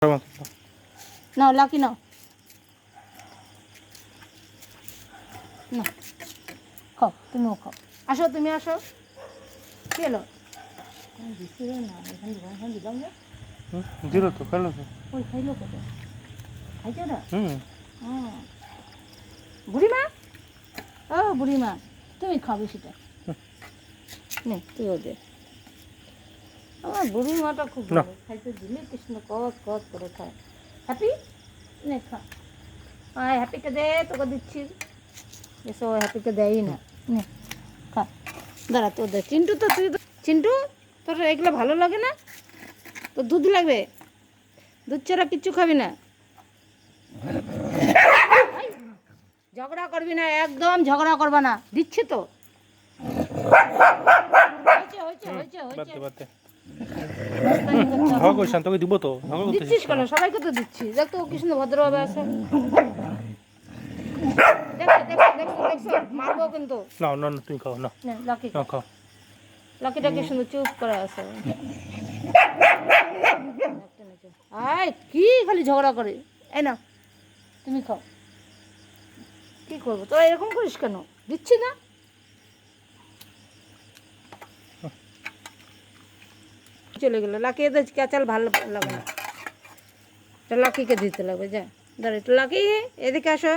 নাও lucky নাও, না খাও, তুমিও খাও। আসো, তুমি আসো। কি এলো না, এখানে দিলাম যে দিল তো, খাইলো তো। ওই খাইলো কত খাইছে না। হুম, বুড়িমা, ও বুড়িমা, তুমি খাও বেশিটা। নে তুইও দে। আমার বুড়িমাটা খুব ভালো, খাইতে দিলে কৃষ্ণ কত কত করে খায়। হ্যাপি, নে খা। আয় হ্যাপিকে দে, তোকে দিচ্ছি। এসো, হ্যাপিকে দেয়ই না। নে খা, দাঁড়া তোর দে। চিন্টু তো তুই চিন্টু, তোর এগুলো ভালো লাগে না? তোর দুধ লাগবে, দুধ ছাড়া কিচ্ছু খাবি না। ঝগড়া করবি না, একদম ঝগড়া করবা না, দিচ্ছি তো। শান্তকে দিব তো, দিচ্ছিস কেন? সবাইকে তো দিচ্ছি। দেখ তো কৃষ্ণ ভদ্রভাবে আছে। দেখছো দেখছো দেখছো দেখছো, মারবো কিন্তু। না না না, তুমি খাও না, লাকি খাও। লাকিটা কি সুন্দর চুপ করে আছে। আয় কি খালি ঝগড়া করে। এই না, তুমি খাও। কি করবো, তোরা এরকম করিস কেন? দিচ্ছি না। চলে গেল লাকি, এদের ক্যাচাল ভালো লাগে না। লাকিকে দিতে লাগবে, যা দাঁড়া একটু। লাকি এদিকে আসো।